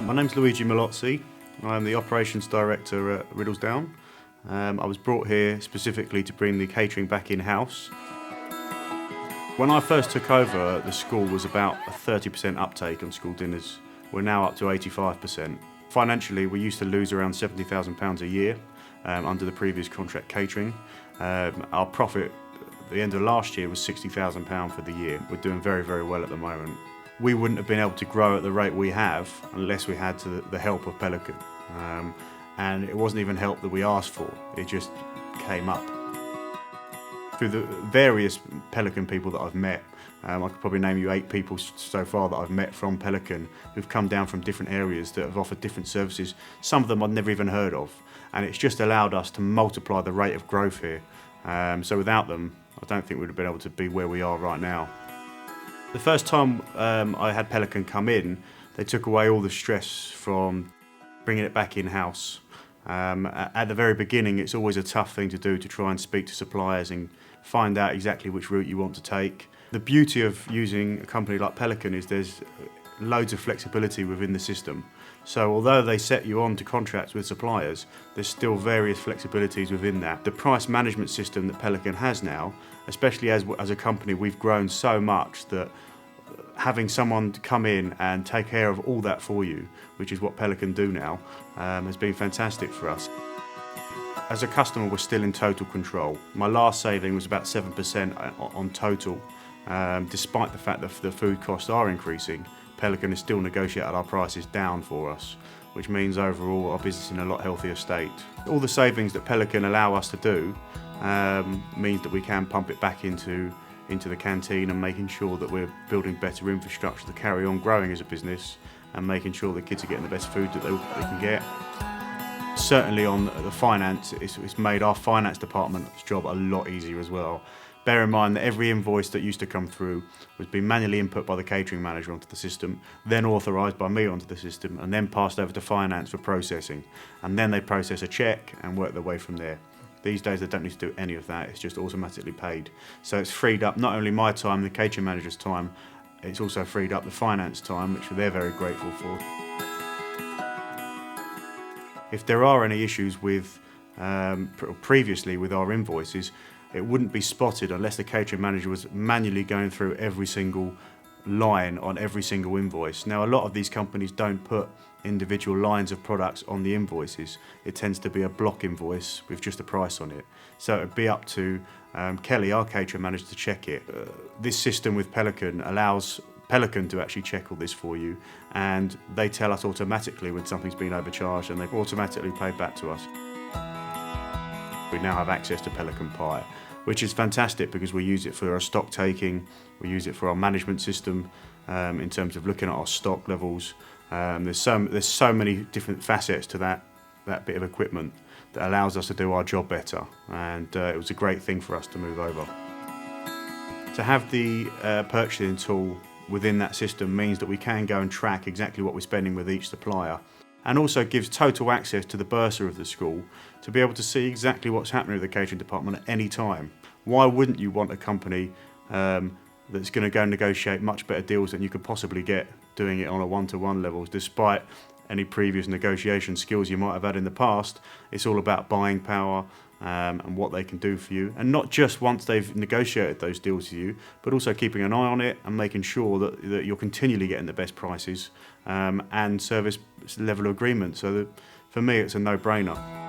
My name's Luigi Mallozzi. I'm the Operations Director at Riddlesdown. I was brought here specifically to bring the catering back in-house. When I first took over, the school was about a 30% uptake on school dinners. We're now up to 85%. Financially, we used to lose around £70,000 a year under the previous contract catering. Our profit at the end of last year was £60,000 for the year. We're doing very, very well at the moment. We wouldn't have been able to grow at the rate we have unless we had the help of Pelican. And it wasn't even help that we asked for, it just came up. Through the various Pelican people that I've met, I could probably name you 8 people so far that I've met from Pelican who've come down from different areas that have offered different services. Some of them I'd never even heard of, and it's just allowed us to multiply the rate of growth here. So without them, I don't think we'd have been able to be where we are right now. The first time I had Pelican come in, they took away all the stress from bringing it back in-house. At the very beginning, it's always a tough thing to do to try and speak to suppliers and find out exactly which route you want to take. The beauty of using a company like Pelican is there's loads of flexibility within the system. So although they set you on to contracts with suppliers, there's still various flexibilities within that. The price management system that Pelican has now, especially as a company, we've grown so much that having someone to come in and take care of all that for you, which is what Pelican do now, has been fantastic for us. As a customer, we're still in total control. My last saving was about 7% on total. Despite the fact that the food costs are increasing, Pelican has still negotiated our prices down for us, which means overall our business is in a lot healthier state. All the savings that Pelican allow us to do means that we can pump it back into the canteen and making sure that we're building better infrastructure to carry on growing as a business and making sure the kids are getting the best food that they can get. Certainly on the finance, it's made our finance department's job a lot easier as well. Bear in mind that every invoice that used to come through was being manually input by the catering manager onto the system, then authorised by me onto the system, and then passed over to finance for processing. And then they process a cheque and work their way from there. These days they don't need to do any of that, it's just automatically paid. So it's freed up not only my time, the catering manager's time, it's also freed up the finance time, which they're very grateful for. If there are any issues with, previously with our invoices, it wouldn't be spotted unless the catering manager was manually going through every single line on every single invoice. Now, a lot of these companies don't put individual lines of products on the invoices. It tends to be a block invoice with just a price on it. So it'd be up to Kelly, our catering manager, to check it. This system with Pelican allows Pelican to actually check all this for you, and they tell us automatically when something's been overcharged and they've automatically paid back to us. We now have access to Pelican Pie, which is fantastic because we use it for our stock taking, we use it for our management system in terms of looking at our stock levels. There's so many different facets to that bit of equipment that allows us to do our job better, and it was a great thing for us to move over. To have the purchasing tool within that system means that we can go and track exactly what we're spending with each supplier, and also gives total access to the bursar of the school to be able to see exactly what's happening with the catering department at any time. Why wouldn't you want a company that's going to go negotiate much better deals than you could possibly get doing it on a one-to-one level, despite any previous negotiation skills you might have had in the past? It's all about buying power and what they can do for you, and not just once they've negotiated those deals with you, but also keeping an eye on it and making sure that you're continually getting the best prices and service level agreement. So that, for me, it's a no-brainer.